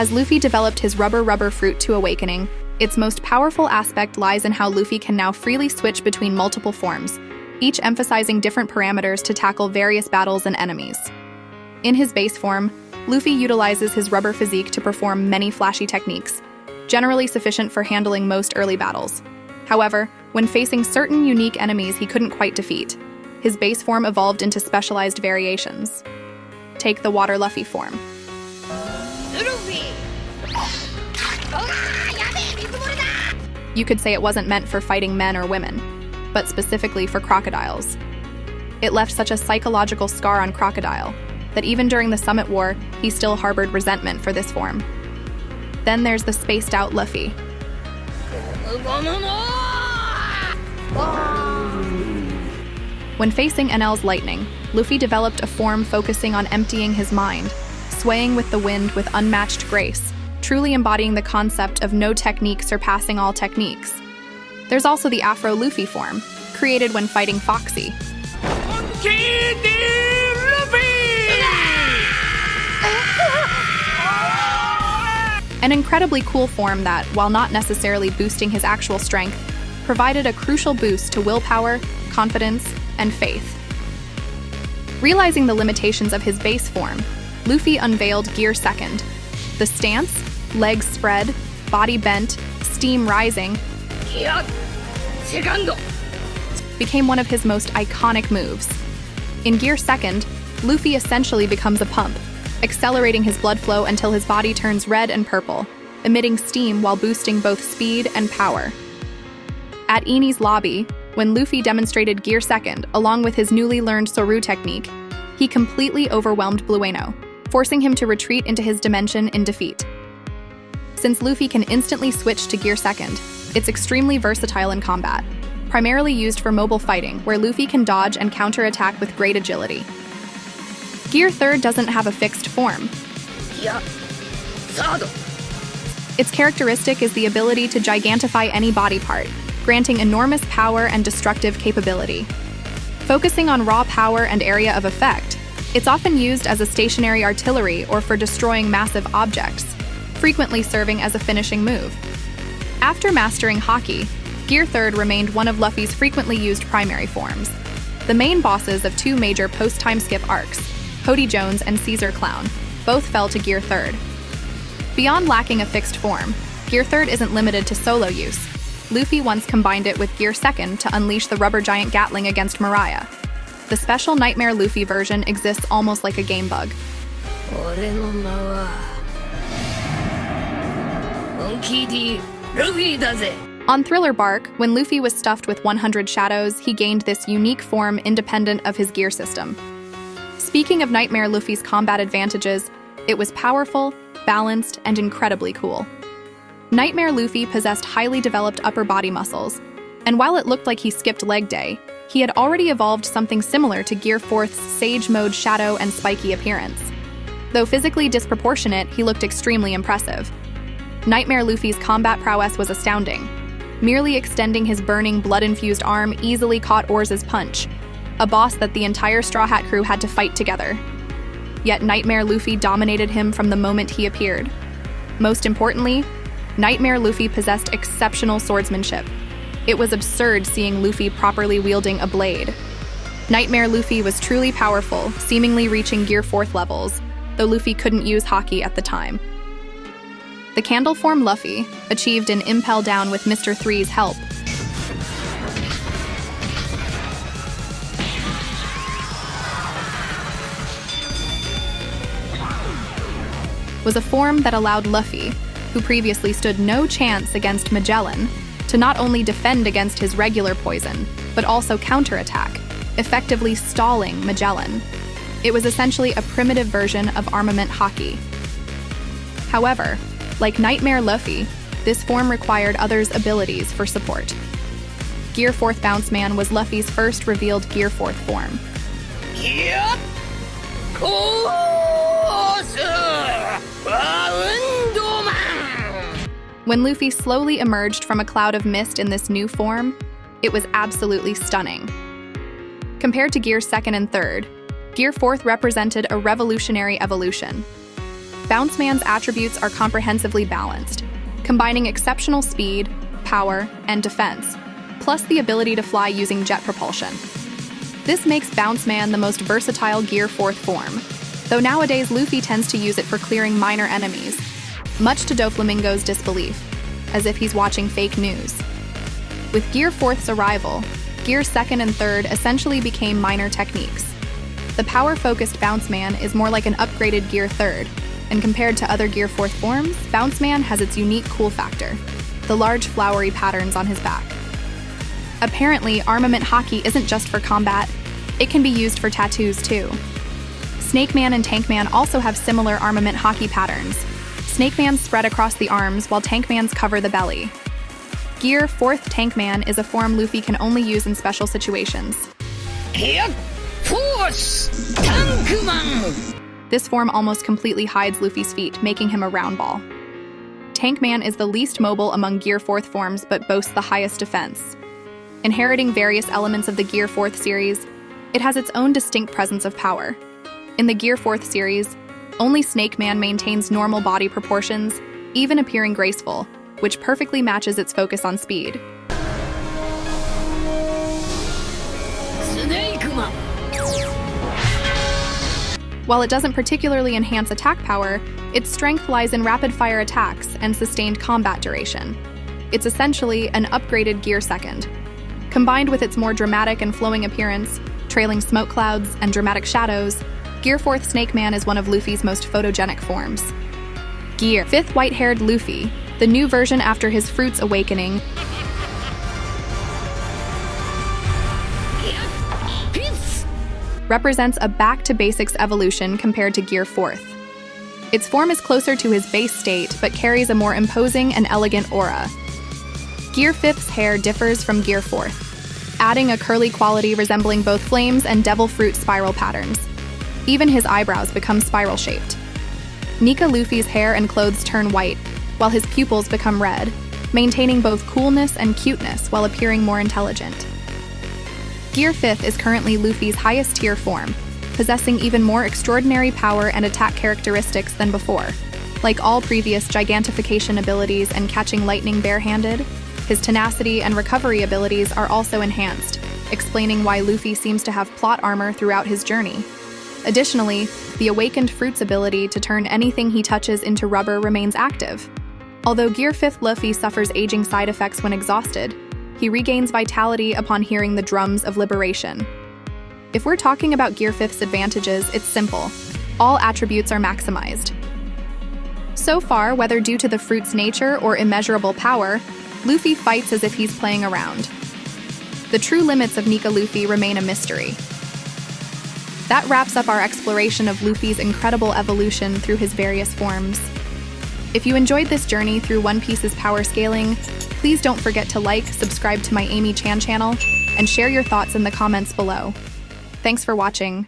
As Luffy developed his rubber fruit to awakening, its most powerful aspect lies in how Luffy can now freely switch between multiple forms, each emphasizing different parameters to tackle various battles and enemies. In his base form, Luffy utilizes his rubber physique to perform many flashy techniques, generally sufficient for handling most early battles. However, when facing certain unique enemies he couldn't quite defeat, his base form evolved into specialized variations. Take the Water Luffy form. You could say it wasn't meant for fighting men or women, but specifically for crocodiles. It left such a psychological scar on Crocodile that even during the Summit War, he still harbored resentment for this form. Then there's the spaced-out Luffy. When facing Enel's lightning, Luffy developed a form focusing on emptying his mind, swaying with the wind with unmatched grace, truly embodying the concept of no technique surpassing all techniques. There's also the Afro Luffy form, created when fighting Foxy. An incredibly cool form that, while not necessarily boosting his actual strength, provided a crucial boost to willpower, confidence, and faith. Realizing the limitations of his base form, Luffy unveiled Gear Second. The stance, legs spread, body bent, steam rising, became one of his most iconic moves. In Gear Second, Luffy essentially becomes a pump, accelerating his blood flow until his body turns red and purple, emitting steam while boosting both speed and power. At Eni's lobby, when Luffy demonstrated Gear Second along with his newly learned Soru technique, he completely overwhelmed Blueno, forcing him to retreat into his dimension in defeat. Since Luffy can instantly switch to Gear Second, it's extremely versatile in combat, primarily used for mobile fighting, where Luffy can dodge and counterattack with great agility. Gear Third doesn't have a fixed form. Its characteristic is the ability to gigantify any body part, granting enormous power and destructive capability. Focusing on raw power and area of effect, it's often used as a stationary artillery or for destroying massive objects, frequently serving as a finishing move. After mastering Haki, Gear Third remained one of Luffy's frequently used primary forms. The main bosses of two major post-time skip arcs, Hody Jones and Caesar Clown, both fell to Gear Third. Beyond lacking a fixed form, Gear Third isn't limited to solo use. Luffy once combined it with Gear Second to unleash the rubber giant Gatling against Mariah. The special Nightmare Luffy version exists almost like a game bug. On Thriller Bark, when Luffy was stuffed with 100 shadows, he gained this unique form independent of his gear system. Speaking of Nightmare Luffy's combat advantages, it was powerful, balanced, and incredibly cool. Nightmare Luffy possessed highly developed upper body muscles, and while it looked like he skipped leg day, he had already evolved something similar to Gear Fourth's Sage Mode shadow and spiky appearance. Though physically disproportionate, he looked extremely impressive. Nightmare Luffy's combat prowess was astounding. Merely extending his burning, blood-infused arm easily caught Orz's punch, a boss that the entire Straw Hat crew had to fight together. Yet Nightmare Luffy dominated him from the moment he appeared. Most importantly, Nightmare Luffy possessed exceptional swordsmanship. It was absurd seeing Luffy properly wielding a blade. Nightmare Luffy was truly powerful, seemingly reaching Gear 4th levels, though Luffy couldn't use Haki at the time. The Candle form Luffy, achieved in Impel Down with Mr. Three's help, was a form that allowed Luffy, who previously stood no chance against Magellan, to not only defend against his regular poison, but also counterattack, effectively stalling Magellan. It was essentially a primitive version of Armament Haki. However, like Nightmare Luffy, this form required others' abilities for support. Gear 4th Bounce Man was Luffy's first revealed Gear 4th form. When Luffy slowly emerged from a cloud of mist in this new form, it was absolutely stunning. Compared to Gear 2nd and 3rd, Gear 4th represented a revolutionary evolution. Bounce Man's attributes are comprehensively balanced, combining exceptional speed, power, and defense, plus the ability to fly using jet propulsion. This makes Bounce Man the most versatile Gear 4th form, though nowadays Luffy tends to use it for clearing minor enemies, much to Doflamingo's disbelief, as if he's watching fake news. With Gear 4th's arrival, Gear 2nd and 3rd essentially became minor techniques. The power-focused Bounce Man is more like an upgraded Gear 3rd, and compared to other Gear 4th forms, Bounce Man has its unique cool factor, the large flowery patterns on his back. Apparently, armament haki isn't just for combat, it can be used for tattoos too. Snake Man and Tank Man also have similar armament haki patterns. Snake Man's spread across the arms while Tank Man's cover the belly. Gear 4th Tank Man is a form Luffy can only use in special situations. Force! Tank Man! This form almost completely hides Luffy's feet, making him a round ball. Tank Man is the least mobile among Gear 4th forms but boasts the highest defense. Inheriting various elements of the Gear 4th series, it has its own distinct presence of power. In the Gear 4th series, only Snake Man maintains normal body proportions, even appearing graceful, which perfectly matches its focus on speed. Snake Man! While it doesn't particularly enhance attack power, its strength lies in rapid-fire attacks and sustained combat duration. It's essentially an upgraded Gear 2nd. Combined with its more dramatic and flowing appearance, trailing smoke clouds, and dramatic shadows, Gear 4th Snake Man is one of Luffy's most photogenic forms. Gear 5th White-Haired Luffy, the new version after his Fruits Awakening, represents a back-to-basics evolution compared to Gear 4th. Its form is closer to his base state, but carries a more imposing and elegant aura. Gear 5th's hair differs from Gear 4th, adding a curly quality resembling both flames and devil fruit spiral patterns. Even his eyebrows become spiral-shaped. Nika Luffy's hair and clothes turn white, while his pupils become red, maintaining both coolness and cuteness while appearing more intelligent. Gear 5th is currently Luffy's highest tier form, possessing even more extraordinary power and attack characteristics than before. Like all previous gigantification abilities and catching lightning barehanded, his tenacity and recovery abilities are also enhanced, explaining why Luffy seems to have plot armor throughout his journey. Additionally, the Awakened Fruits ability to turn anything he touches into rubber remains active. Although Gear 5th Luffy suffers aging side effects when exhausted, he regains vitality upon hearing the drums of liberation. If we're talking about Gear 5th's advantages, it's simple. All attributes are maximized. So far, whether due to the fruit's nature or immeasurable power, Luffy fights as if he's playing around. The true limits of Nika Luffy remain a mystery. That wraps up our exploration of Luffy's incredible evolution through his various forms. If you enjoyed this journey through One Piece's power scaling, please don't forget to like, subscribe to my Amy Chan channel, and share your thoughts in the comments below. Thanks for watching.